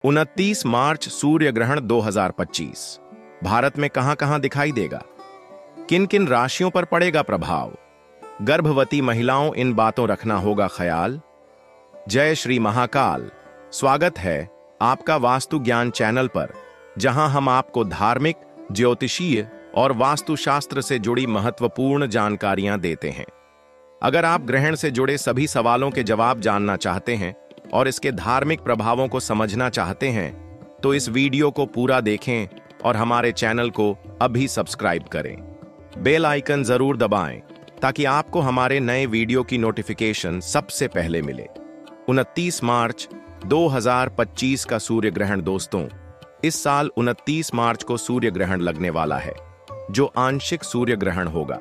29 मार्च सूर्य ग्रहण 2025 भारत में कहां कहां दिखाई देगा, किन किन राशियों पर पड़ेगा प्रभाव, गर्भवती महिलाओं इन बातों रखना होगा ख्याल। जय श्री महाकाल। स्वागत है आपका वास्तु ज्ञान चैनल पर, जहां हम आपको धार्मिक, ज्योतिषीय और वास्तुशास्त्र से जुड़ी महत्वपूर्ण जानकारियां देते हैं। अगर आप ग्रहण से जुड़े सभी सवालों के जवाब जानना चाहते हैं और इसके धार्मिक प्रभावों को समझना चाहते हैं, तो इस वीडियो को पूरा देखें और हमारे चैनल को अभी सब्सक्राइब करें। बेल आइकन जरूर दबाएं ताकि आपको हमारे नए वीडियो की नोटिफिकेशन सबसे पहले मिले। 29 मार्च 2025 का सूर्य ग्रहण दोस्तों, इस साल 29 मार्च को सूर्य ग्रहण लगने वाला है, जो आंशिक सूर्य ग्रहण होगा।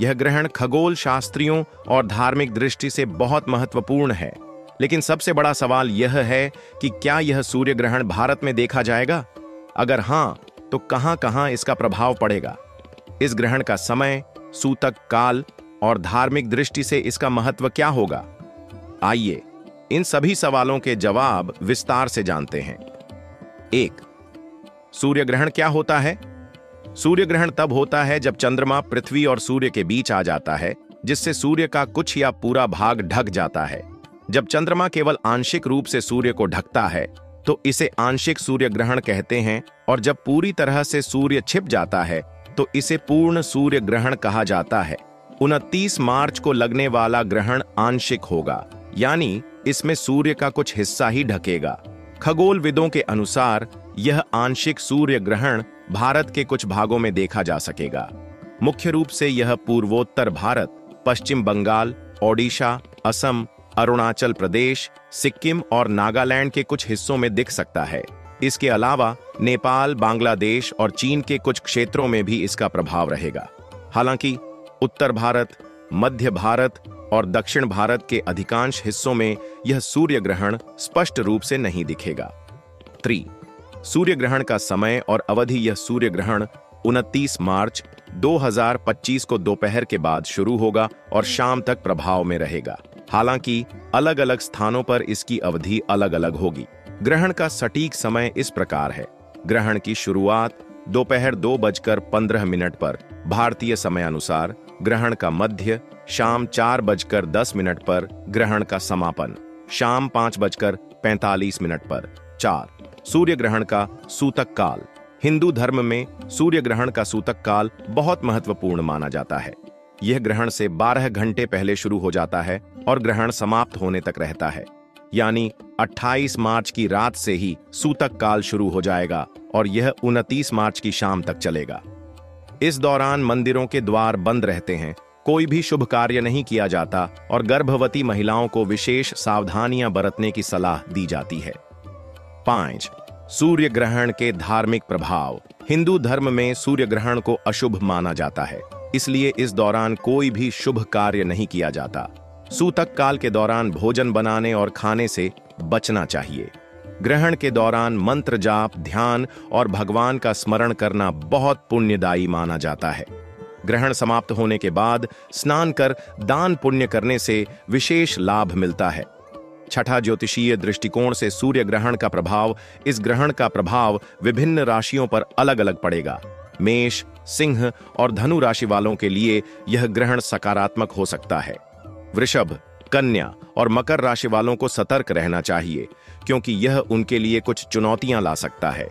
यह ग्रहण खगोल शास्त्रियों और धार्मिक दृष्टि से बहुत महत्वपूर्ण है, लेकिन सबसे बड़ा सवाल यह है कि क्या यह सूर्य ग्रहण भारत में देखा जाएगा? अगर हां, तो कहां कहां इसका प्रभाव पड़ेगा? इस ग्रहण का समय, सूतक काल और धार्मिक दृष्टि से इसका महत्व क्या होगा? आइए इन सभी सवालों के जवाब विस्तार से जानते हैं। 1. सूर्य ग्रहण क्या होता है? सूर्य ग्रहण तब होता है जब चंद्रमा पृथ्वी और सूर्य के बीच आ जाता है, जिससे सूर्य का कुछ या पूरा भाग ढक जाता है। जब चंद्रमा केवल आंशिक रूप से सूर्य को ढकता है, तो इसे आंशिक सूर्य ग्रहण कहते हैं, और जब पूरी तरह से सूर्य छिप जाता है, तो इसे पूर्ण सूर्य ग्रहण कहा जाता है। 29 मार्च को लगने वाला ग्रहण आंशिक होगा, यानी इसमें सूर्य का कुछ हिस्सा ही ढकेगा। खगोलविदों के अनुसार यह आंशिक सूर्य ग्रहण भारत के कुछ भागों में देखा जा सकेगा। मुख्य रूप से यह पूर्वोत्तर भारत, पश्चिम बंगाल, ओडिशा, असम, अरुणाचल प्रदेश, सिक्किम और नागालैंड के कुछ हिस्सों में दिख सकता है। इसके अलावा नेपाल, बांग्लादेश और चीन के कुछ क्षेत्रों में भी इसका प्रभाव रहेगा। हालांकि उत्तर भारत, मध्य भारत और दक्षिण भारत के अधिकांश हिस्सों में यह सूर्य ग्रहण स्पष्ट रूप से नहीं दिखेगा। 3. सूर्य ग्रहण का समय और अवधि। यह सूर्य ग्रहण 29 मार्च 2025 को दोपहर के बाद शुरू होगा और शाम तक प्रभाव में रहेगा। हालांकि अलग अलग स्थानों पर इसकी अवधि अलग अलग होगी। ग्रहण का सटीक समय इस प्रकार है। ग्रहण की शुरुआत दोपहर 2:15 पर भारतीय समय अनुसार, ग्रहण का मध्य शाम 4:10 पर, ग्रहण का समापन शाम 5:45 पर। 4. सूर्य ग्रहण का सूतक काल। हिंदू धर्म में सूर्य ग्रहण का सूतक काल बहुत महत्वपूर्ण माना जाता है। यह ग्रहण से 12 घंटे पहले शुरू हो जाता है और ग्रहण समाप्त होने तक रहता है, यानी 28 मार्च की रात से ही सूतक काल शुरू हो जाएगा और यह 29 मार्च की शाम तक चलेगा। इस दौरान मंदिरों के द्वार बंद रहते हैं, कोई भी शुभ कार्य नहीं किया जाता और गर्भवती महिलाओं को विशेष सावधानियां बरतने की सलाह दी जाती है। 5. सूर्य ग्रहण के धार्मिक प्रभाव। हिंदू धर्म में सूर्य ग्रहण को अशुभ माना जाता है, इसलिए इस दौरान कोई भी शुभ कार्य नहीं किया जाता। सूतक काल के दौरान भोजन बनाने और खाने से बचना चाहिए। ग्रहण के दौरान मंत्र जाप, ध्यान और भगवान का स्मरण करना बहुत पुण्यदायी माना जाता है। ग्रहण समाप्त होने के बाद स्नान कर दान पुण्य करने से विशेष लाभ मिलता है। 6ठा ज्योतिषीय दृष्टिकोण से सूर्य ग्रहण का प्रभाव। इस ग्रहण का प्रभाव विभिन्न राशियों पर अलग अलग पड़ेगा। मेष, सिंह और धनु राशि वालों के लिए यह ग्रहण सकारात्मक हो सकता है। वृषभ, कन्या और मकर राशि वालों को सतर्क रहना चाहिए, क्योंकि यह उनके लिए कुछ चुनौतियां ला सकता है।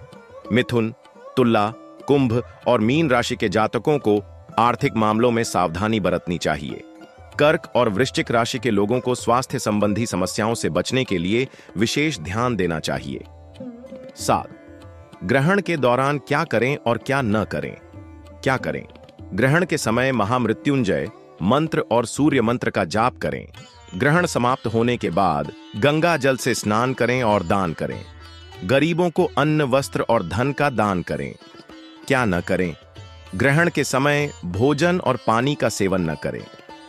मिथुन, तुला, कुंभ और मीन राशि के जातकों को आर्थिक मामलों में सावधानी बरतनी चाहिए। कर्क और वृश्चिक राशि के लोगों को स्वास्थ्य संबंधी समस्याओं से बचने के लिए विशेष ध्यान देना चाहिए। 7. ग्रहण के दौरान क्या करें और क्या न करें। क्या करें? ग्रहण के समय महामृत्युंजय मंत्र और सूर्य मंत्र का जाप करें। ग्रहण समाप्त होने के बाद गंगा जल से स्नान करें और दान करें। गरीबों को अन्न, वस्त्र और धन का दान करें। क्या न करें? ग्रहण के समय भोजन और पानी का सेवन न करें।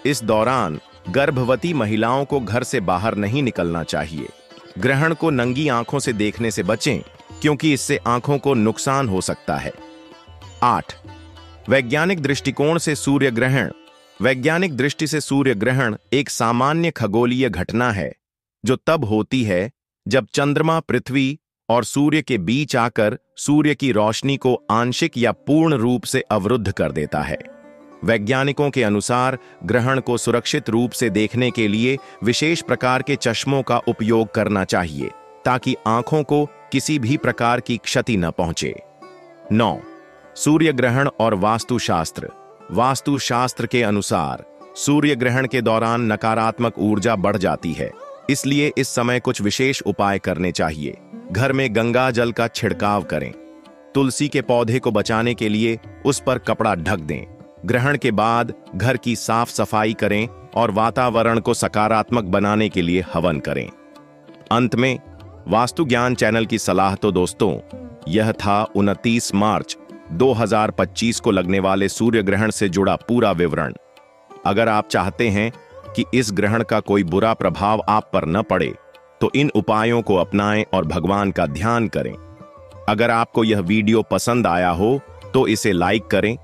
इस दौरान गर्भवती महिलाओं को घर से बाहर नहीं निकलना चाहिए। ग्रहण को नंगी आंखों से देखने से बचें, क्योंकि इससे आंखों को नुकसान हो सकता है। 8. वैज्ञानिक दृष्टिकोण से सूर्य ग्रहण। वैज्ञानिक दृष्टि से सूर्य ग्रहण एक सामान्य खगोलीय घटना है, जो तब होती है जब चंद्रमा पृथ्वी और सूर्य के बीच आकर सूर्य की रोशनी को आंशिक या पूर्ण रूप से अवरुद्ध कर देता है। वैज्ञानिकों के अनुसार ग्रहण को सुरक्षित रूप से देखने के लिए विशेष प्रकार के चश्मों का उपयोग करना चाहिए ताकि आंखों को किसी भी प्रकार की क्षति न पहुंचे। 9. सूर्य ग्रहण और वास्तुशास्त्र। वास्तुशास्त्र के अनुसार सूर्य ग्रहण के दौरान नकारात्मक ऊर्जा बढ़ जाती है, इसलिए इस समय कुछ विशेष उपाय करने चाहिए। घर में गंगा जल का छिड़काव करें। तुलसी के पौधे को बचाने के लिए उस पर कपड़ा ढक दें। ग्रहण के बाद घर की साफ सफाई करें और वातावरण को सकारात्मक बनाने के लिए हवन करें। अंत में वास्तु ज्ञान चैनल की सलाह तो दोस्तों, यह था 29 मार्च 2025 को लगने वाले सूर्य ग्रहण से जुड़ा पूरा विवरण। अगर आप चाहते हैं कि इस ग्रहण का कोई बुरा प्रभाव आप पर न पड़े तो इन उपायों को अपनाएं और भगवान का ध्यान करें। अगर आपको यह वीडियो पसंद आया हो तो इसे लाइक करें,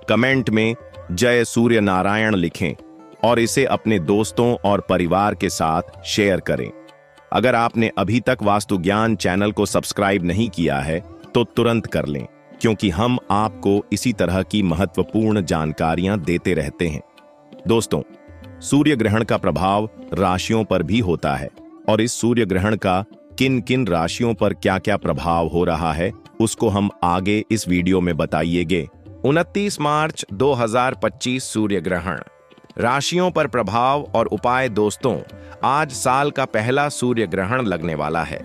कमेंट में जय सूर्य नारायण लिखें और इसे अपने दोस्तों और परिवार के साथ शेयर करें। अगर आपने अभी तक वास्तु ज्ञान चैनल को सब्सक्राइब नहीं किया है तो तुरंत कर लें, क्योंकि हम आपको इसी तरह की महत्वपूर्ण जानकारियां देते रहते हैं। दोस्तों, सूर्य ग्रहण का प्रभाव राशियों पर भी होता है और इस सूर्य ग्रहण का किन किन राशियों पर क्या क्या प्रभाव हो रहा है उसको हम आगे इस वीडियो में बताइएगे। 29 मार्च 2025 सूर्य ग्रहण, राशियों पर प्रभाव और उपाय। दोस्तों, आज साल का पहला सूर्य ग्रहण लगने वाला है।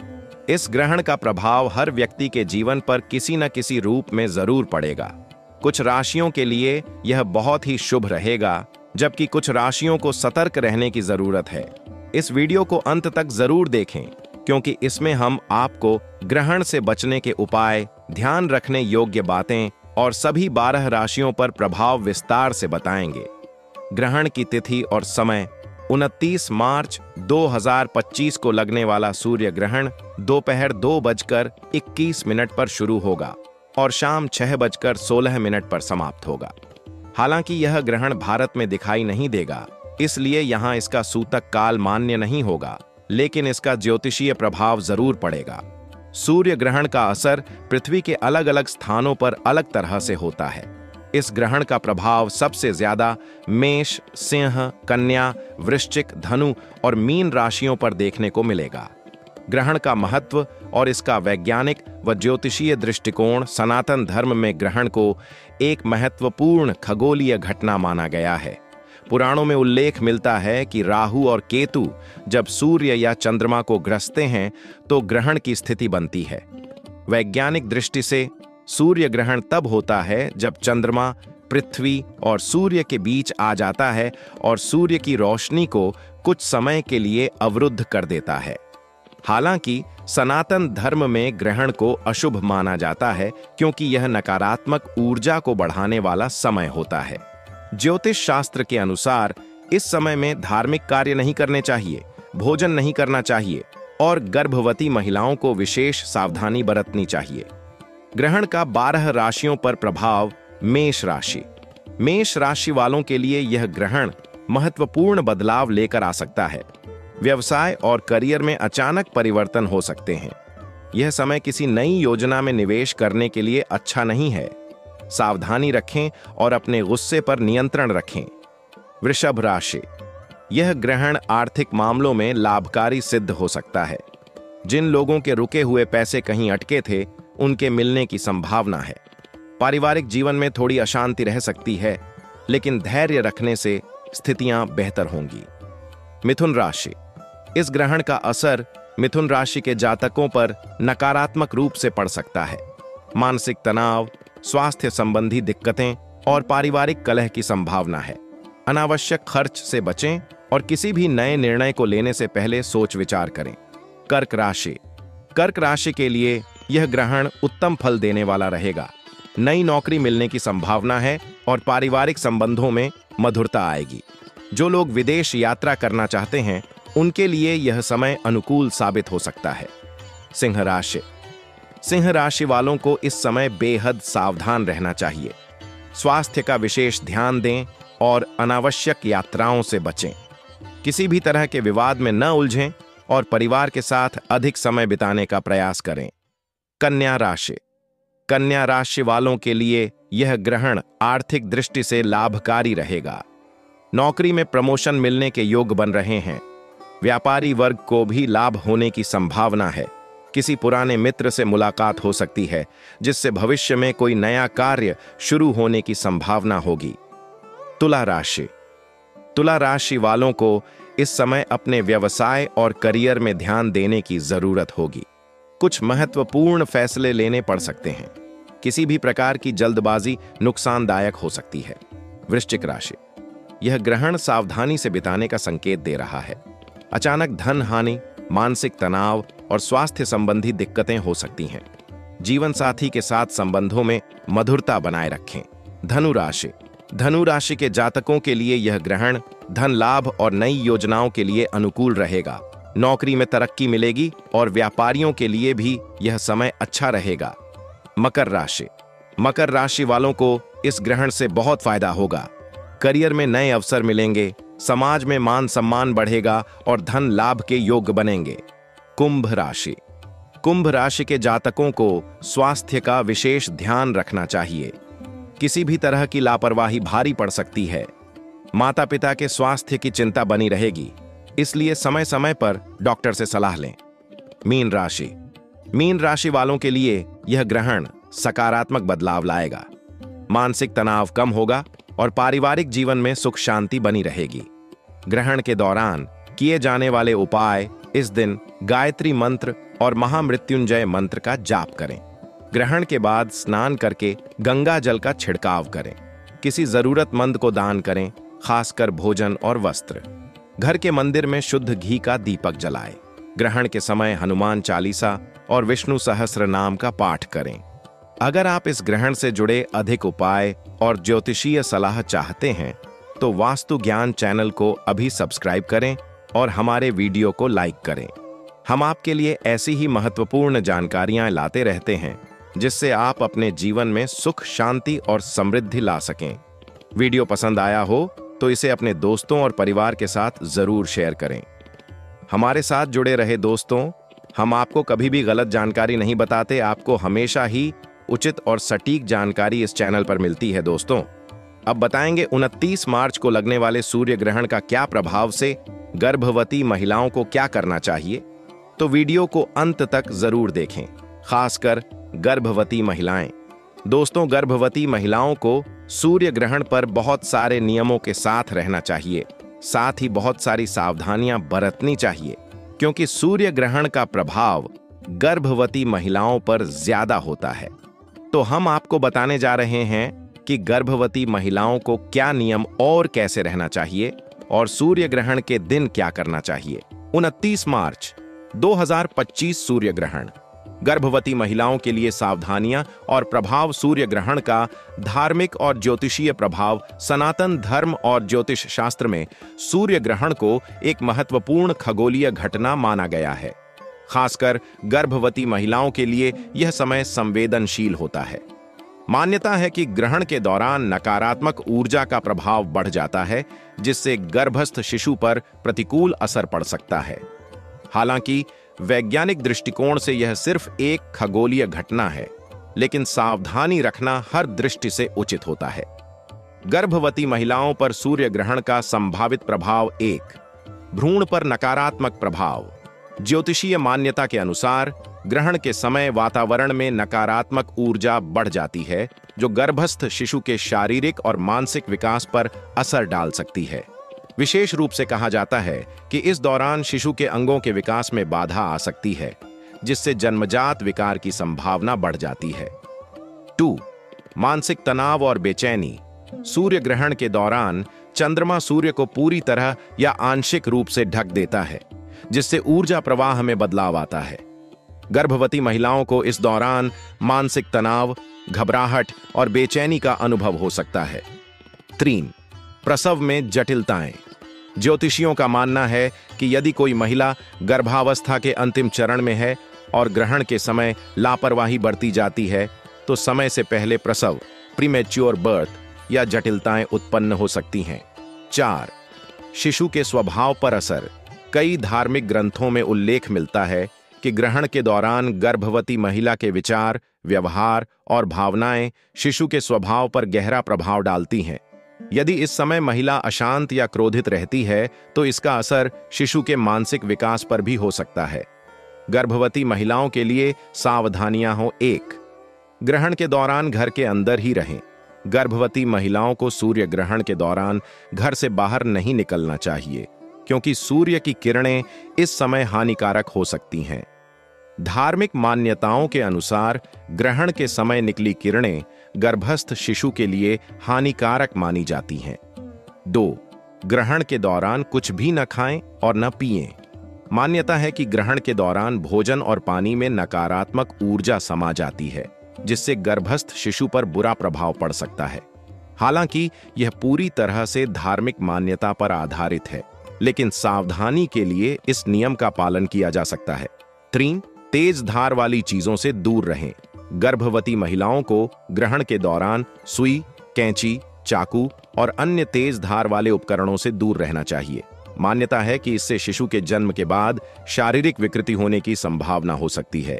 इस ग्रहण का प्रभाव हर व्यक्ति के जीवन पर किसी न किसी रूप में जरूर पड़ेगा। कुछ राशियों के लिए यह बहुत ही शुभ रहेगा, जबकि कुछ राशियों को सतर्क रहने की जरूरत है। इस वीडियो को अंत तक जरूर देखें, क्योंकि इसमें हम आपको ग्रहण से बचने के उपाय, ध्यान रखने योग्य बातें और सभी 12 राशियों पर प्रभाव विस्तार से बताएंगे। ग्रहण की तिथि और समय: 29 मार्च 2025 को लगने वाला सूर्य ग्रहण दोपहर 2:21 पर शुरू होगा और शाम 6:16 पर समाप्त होगा। हालांकि यह ग्रहण भारत में दिखाई नहीं देगा, इसलिए यहां इसका सूतक काल मान्य नहीं होगा, लेकिन इसका ज्योतिषीय प्रभाव जरूर पड़ेगा। सूर्य ग्रहण का असर पृथ्वी के अलग अलग स्थानों पर अलग तरह से होता है। इस ग्रहण का प्रभाव सबसे ज्यादा मेष, सिंह, कन्या, वृश्चिक, धनु और मीन राशियों पर देखने को मिलेगा। ग्रहण का महत्व और इसका वैज्ञानिक व ज्योतिषीय दृष्टिकोण: सनातन धर्म में ग्रहण को एक महत्वपूर्ण खगोलीय घटना माना गया है। पुराणों में उल्लेख मिलता है कि राहु और केतु जब सूर्य या चंद्रमा को ग्रसते हैं तो ग्रहण की स्थिति बनती है। वैज्ञानिक दृष्टि से सूर्य ग्रहण तब होता है जब चंद्रमा पृथ्वी और सूर्य के बीच आ जाता है और सूर्य की रोशनी को कुछ समय के लिए अवरुद्ध कर देता है। हालांकि सनातन धर्म में ग्रहण को अशुभ माना जाता है, क्योंकि यह नकारात्मक ऊर्जा को बढ़ाने वाला समय होता है। ज्योतिष शास्त्र के अनुसार इस समय में धार्मिक कार्य नहीं करने चाहिए, भोजन नहीं करना चाहिए और गर्भवती महिलाओं को विशेष सावधानी बरतनी चाहिए। ग्रहण का 12 राशियों पर प्रभाव: मेष राशि। मेष राशि वालों के लिए यह ग्रहण महत्वपूर्ण बदलाव लेकर आ सकता है। व्यवसाय और करियर में अचानक परिवर्तन हो सकते हैं। यह समय किसी नई योजना में निवेश करने के लिए अच्छा नहीं है। सावधानी रखें और अपने गुस्से पर नियंत्रण रखें। वृषभ राशि। यह ग्रहण आर्थिक मामलों में लाभकारी सिद्ध हो सकता है। जिन लोगों के रुके हुए पैसे कहीं अटके थे, उनके मिलने की संभावना है। पारिवारिक जीवन में थोड़ी अशांति रह सकती है, लेकिन धैर्य रखने से स्थितियां बेहतर होंगी। मिथुन राशि। इस ग्रहण का असर मिथुन राशि के जातकों पर नकारात्मक रूप से पड़ सकता है। मानसिक तनाव, स्वास्थ्य संबंधी दिक्कतें और पारिवारिक कलह की संभावना है। अनावश्यक खर्च से बचें और किसी भी नए निर्णय को लेने से पहले सोच विचार करें। कर्क राशि। कर्क राशि के लिए यह ग्रहण उत्तम फल देने वाला रहेगा। नई नौकरी मिलने की संभावना है और पारिवारिक संबंधों में मधुरता आएगी। जो लोग विदेश यात्रा करना चाहते हैं, उनके लिए यह समय अनुकूल साबित हो सकता है। सिंह राशि। सिंह राशि वालों को इस समय बेहद सावधान रहना चाहिए। स्वास्थ्य का विशेष ध्यान दें और अनावश्यक यात्राओं से बचें। किसी भी तरह के विवाद में न उलझें और परिवार के साथ अधिक समय बिताने का प्रयास करें। कन्या राशि। कन्या राशि वालों के लिए यह ग्रहण आर्थिक दृष्टि से लाभकारी रहेगा। नौकरी में प्रमोशन मिलने के योग बन रहे हैं। व्यापारी वर्ग को भी लाभ होने की संभावना है। किसी पुराने मित्र से मुलाकात हो सकती है, जिससे भविष्य में कोई नया कार्य शुरू होने की संभावना होगी। तुला राशि। तुला राशि वालों को इस समय अपने व्यवसाय और करियर में ध्यान देने की जरूरत होगी। कुछ महत्वपूर्ण फैसले लेने पड़ सकते हैं। किसी भी प्रकार की जल्दबाजी नुकसानदायक हो सकती है। वृश्चिक राशि। यह ग्रहण सावधानी से बिताने का संकेत दे रहा है। अचानक धन हानि, मानसिक तनाव और स्वास्थ्य संबंधी दिक्कतें हो सकती हैं। जीवन साथी के साथ संबंधों में मधुरता बनाए रखें। धनु राशि। धनु राशि के जातकों के लिए यह ग्रहण धन लाभ और नई योजनाओं के लिए अनुकूल रहेगा। नौकरी में तरक्की मिलेगी और व्यापारियों के लिए भी यह समय अच्छा रहेगा। मकर राशि। मकर राशि वालों को इस ग्रहण से बहुत फायदा होगा। करियर में नए अवसर मिलेंगे, समाज में मान सम्मान बढ़ेगा और धन लाभ के योग बनेंगे। कुंभ राशि। कुंभ राशि के जातकों को स्वास्थ्य का विशेष ध्यान रखना चाहिए। किसी भी तरह की लापरवाही भारी पड़ सकती है। माता पिता के स्वास्थ्य की चिंता बनी रहेगी, इसलिए समय समय पर डॉक्टर से सलाह लें। मीन राशि। मीन राशि वालों के लिए यह ग्रहण सकारात्मक बदलाव लाएगा। मानसिक तनाव कम होगा और पारिवारिक जीवन में सुख शांति बनी रहेगी। ग्रहण के दौरान किए जाने वाले उपाय: इस दिन गायत्री मंत्र और महामृत्युंजय मंत्र का जाप करें। ग्रहण के बाद स्नान करके गंगा जल का छिड़काव करें। किसी जरूरतमंद को दान करें, खासकर भोजन और वस्त्र। घर के मंदिर में शुद्ध घी का दीपक जलाएं। ग्रहण के समय हनुमान चालीसा और विष्णु सहस्त्र नाम का पाठ करें। अगर आप इस ग्रहण से जुड़े अधिक उपाय और ज्योतिषीय सलाह चाहते हैं तो वास्तु ज्ञान चैनल को अभी सब्सक्राइब करें और हमारे वीडियो को लाइक करें। हम आपके लिए ऐसी ही महत्वपूर्ण जानकारियां लाते रहते हैं, जिससे आप अपने जीवन में सुख, शांति और समृद्धि ला सकें। वीडियो पसंद आया हो तो इसे अपने दोस्तों और परिवार के साथ जरूर शेयर करें। हमारे साथ जुड़े रहे दोस्तों, हम आपको कभी भी गलत जानकारी नहीं बताते। आपको हमेशा ही उचित और सटीक जानकारी इस चैनल पर मिलती है। दोस्तों, अब बताएंगे 29 मार्च को लगने वाले सूर्य ग्रहण का क्या प्रभाव से गर्भवती महिलाओं को क्या करना चाहिए। तो वीडियो को अंत तक जरूर देखें, खासकर गर्भवती महिलाएं। दोस्तों, गर्भवती महिलाओं को सूर्य ग्रहण पर बहुत सारे नियमों के साथ रहना चाहिए। साथ ही बहुत सारी सावधानियां बरतनी चाहिए, क्योंकि सूर्य ग्रहण का प्रभाव गर्भवती महिलाओं पर ज्यादा होता है। तो हम आपको बताने जा रहे हैं कि गर्भवती महिलाओं को क्या नियम और कैसे रहना चाहिए और सूर्य ग्रहण के दिन क्या करना चाहिए। 29 मार्च 2025 सूर्य ग्रहण। गर्भवती महिलाओं के लिए सावधानियां और प्रभाव। सूर्य ग्रहण का धार्मिक और ज्योतिषीय प्रभाव। सनातन धर्म और ज्योतिष शास्त्र में सूर्य ग्रहण को एक महत्वपूर्ण खगोलीय घटना माना गया है। खासकर गर्भवती महिलाओं के लिए यह समय संवेदनशील होता है। मान्यता है कि ग्रहण के दौरान नकारात्मक ऊर्जा का प्रभाव बढ़ जाता है, जिससे गर्भस्थ शिशु पर प्रतिकूल असर पड़ सकता है। हालांकि वैज्ञानिक दृष्टिकोण से यह सिर्फ एक खगोलीय घटना है, लेकिन सावधानी रखना हर दृष्टि से उचित होता है। गर्भवती महिलाओं पर सूर्य ग्रहण का संभावित प्रभाव। 1, भ्रूण पर नकारात्मक प्रभाव। ज्योतिषीय मान्यता के अनुसार ग्रहण के समय वातावरण में नकारात्मक ऊर्जा बढ़ जाती है, जो गर्भस्थ शिशु के शारीरिक और मानसिक विकास पर असर डाल सकती है। विशेष रूप से कहा जाता है कि इस दौरान शिशु के अंगों के विकास में बाधा आ सकती है, जिससे जन्मजात विकार की संभावना बढ़ जाती है। 2, मानसिक तनाव और बेचैनी। सूर्य ग्रहण के दौरान चंद्रमा सूर्य को पूरी तरह या आंशिक रूप से ढक देता है, जिससे ऊर्जा प्रवाह में बदलाव आता है। गर्भवती महिलाओं को इस दौरान मानसिक तनाव, घबराहट और बेचैनी का अनुभव हो सकता है। 3, प्रसव में जटिलताएं। ज्योतिषियों का मानना है कि यदि कोई महिला गर्भावस्था के अंतिम चरण में है और ग्रहण के समय लापरवाही बरती जाती है, तो समय से पहले प्रसव, प्रीमेच्योर बर्थ या जटिलताएं उत्पन्न हो सकती हैं। 4, शिशु के स्वभाव पर असर। कई धार्मिक ग्रंथों में उल्लेख मिलता है कि ग्रहण के दौरान गर्भवती महिला के विचार, व्यवहार और भावनाएं शिशु के स्वभाव पर गहरा प्रभाव डालती हैं। यदि इस समय महिला अशांत या क्रोधित रहती है तो इसका असर शिशु के मानसिक विकास पर भी हो सकता है। गर्भवती महिलाओं के लिए सावधानियां हो। 1, ग्रहण के दौरान घर के अंदर ही रहें। गर्भवती महिलाओं को सूर्य ग्रहण के दौरान घर से बाहर नहीं निकलना चाहिए, क्योंकि सूर्य की किरणें इस समय हानिकारक हो सकती हैं। धार्मिक मान्यताओं के अनुसार ग्रहण के समय निकली किरणें गर्भस्थ शिशु के लिए हानिकारक मानी जाती हैं। 2, ग्रहण के दौरान कुछ भी न खाएं और न पिएं। मान्यता है कि ग्रहण के दौरान भोजन और पानी में नकारात्मक ऊर्जा समा जाती है, जिससे गर्भस्थ शिशु पर बुरा प्रभाव पड़ सकता है। हालांकि यह पूरी तरह से धार्मिक मान्यता पर आधारित है, लेकिन सावधानी के लिए इस नियम का पालन किया जा सकता है। 3, तेज धार वाली चीजों से दूर रहें। गर्भवती महिलाओं को ग्रहण के दौरान सुई, कैंची, चाकू और अन्य तेज धार वाले उपकरणों से दूर रहना चाहिए। मान्यता है कि इससे शिशु के जन्म के बाद शारीरिक विकृति होने की संभावना हो सकती है।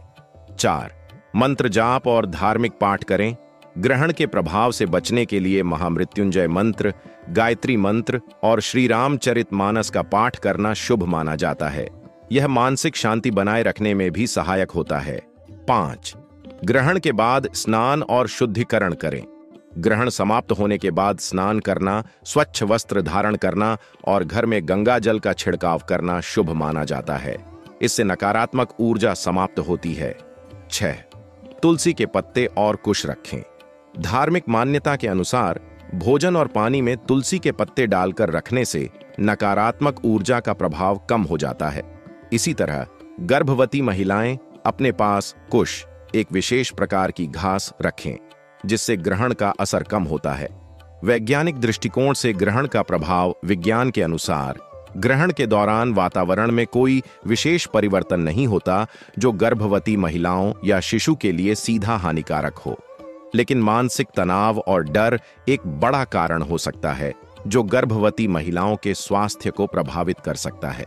4, मंत्र जाप और धार्मिक पाठ करें। ग्रहण के प्रभाव से बचने के लिए महामृत्युंजय मंत्र, गायत्री मंत्र और श्री रामचरितमानस का पाठ करना शुभ माना जाता है। यह मानसिक शांति बनाए रखने में भी सहायक होता है। 5, ग्रहण के बाद स्नान और शुद्धिकरण करें। ग्रहण समाप्त होने के बाद स्नान करना, स्वच्छ वस्त्र धारण करना और घर में गंगा जल का छिड़काव करना शुभ माना जाता है। इससे नकारात्मक ऊर्जा समाप्त होती है। 6, तुलसी के पत्ते और कुश रखें। धार्मिक मान्यता के अनुसार भोजन और पानी में तुलसी के पत्ते डालकर रखने से नकारात्मक ऊर्जा का प्रभाव कम हो जाता है। इसी तरह गर्भवती महिलाएं अपने पास कुश, एक विशेष प्रकार की घास रखें, जिससे ग्रहण का असर कम होता है। वैज्ञानिक दृष्टिकोण से ग्रहण का प्रभाव विज्ञान के अनुसार ग्रहण के दौरान वातावरण में कोई विशेष परिवर्तन नहीं होता जो गर्भवती महिलाओं या शिशु के लिए सीधा हानिकारक हो, लेकिन मानसिक तनाव और डर एक बड़ा कारण हो सकता है जो गर्भवती महिलाओं के स्वास्थ्य को प्रभावित कर सकता है।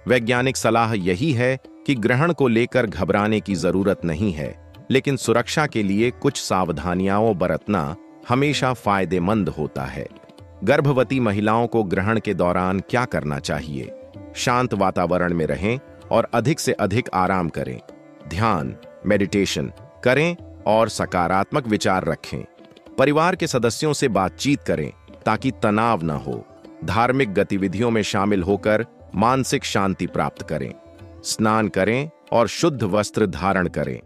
वैज्ञानिक सलाह यही है कि ग्रहण को लेकर घबराने की जरूरत नहीं है, लेकिन सुरक्षा के लिए कुछ सावधानियां बरतना हमेशा फायदेमंद होता है। गर्भवती महिलाओं को ग्रहण के दौरान क्या करना चाहिए? शांत वातावरण में रहें और अधिक से अधिक आराम करें। ध्यान, मेडिटेशन करें और सकारात्मक विचार रखें। परिवार के सदस्यों से बातचीत करें ताकि तनाव न हो। धार्मिक गतिविधियों में शामिल होकर मानसिक शांति प्राप्त करें। स्नान करें और शुद्ध वस्त्र धारण करें।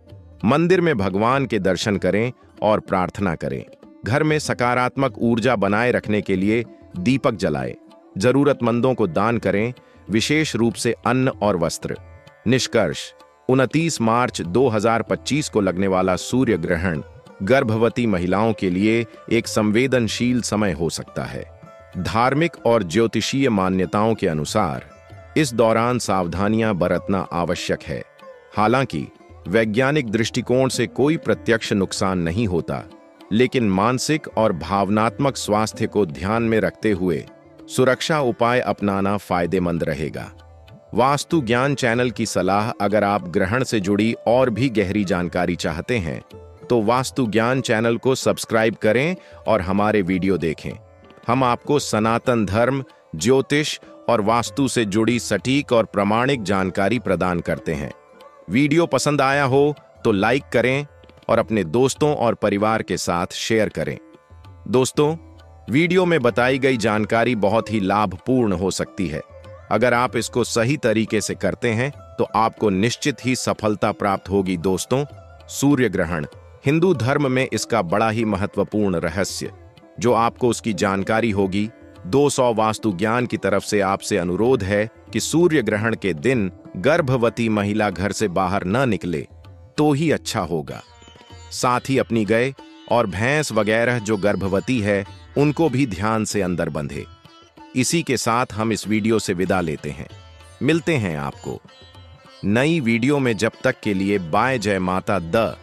मंदिर में भगवान के दर्शन करें और प्रार्थना करें। घर में सकारात्मक ऊर्जा बनाए रखने के लिए दीपक जलाएं। जरूरतमंदों को दान करें, विशेष रूप से अन्न और वस्त्र। निष्कर्ष, 29 मार्च 2025 को लगने वाला सूर्य ग्रहण गर्भवती महिलाओं के लिए एक संवेदनशील समय हो सकता है। धार्मिक और ज्योतिषीय मान्यताओं के अनुसार इस दौरान सावधानियां बरतना आवश्यक है। हालांकि वैज्ञानिक दृष्टिकोण से कोई प्रत्यक्ष नुकसान नहीं होता, लेकिन मानसिक और भावनात्मक स्वास्थ्य को ध्यान में रखते हुए सुरक्षा उपाय अपनाना फायदेमंद रहेगा। वास्तु ज्ञान चैनल की सलाह, अगर आप ग्रहण से जुड़ी और भी गहरी जानकारी चाहते हैं तो वास्तु ज्ञान चैनल को सब्सक्राइब करें और हमारे वीडियो देखें। हम आपको सनातन धर्म, ज्योतिष और वास्तु से जुड़ी सटीक और प्रामाणिक जानकारी प्रदान करते हैं। वीडियो पसंद आया हो तो लाइक करें और अपने दोस्तों और परिवार के साथ शेयर करें। दोस्तों, वीडियो में बताई गई जानकारी बहुत ही लाभपूर्ण हो सकती है। अगर आप इसको सही तरीके से करते हैं तो आपको निश्चित ही सफलता प्राप्त होगी। दोस्तों, सूर्य ग्रहण, हिंदू धर्म में इसका बड़ा ही महत्वपूर्ण रहस्य जो आपको उसकी जानकारी होगी। 200 वास्तु ज्ञान की तरफ से आपसे अनुरोध है कि सूर्य ग्रहण के दिन गर्भवती महिला घर से बाहर न निकले तो ही अच्छा होगा। साथ ही अपनी गाय और भैंस वगैरह जो गर्भवती है उनको भी ध्यान से अंदर बंधे। इसी के साथ हम इस वीडियो से विदा लेते हैं। मिलते हैं आपको नई वीडियो में। जब तक के लिए बाय। जय माता द।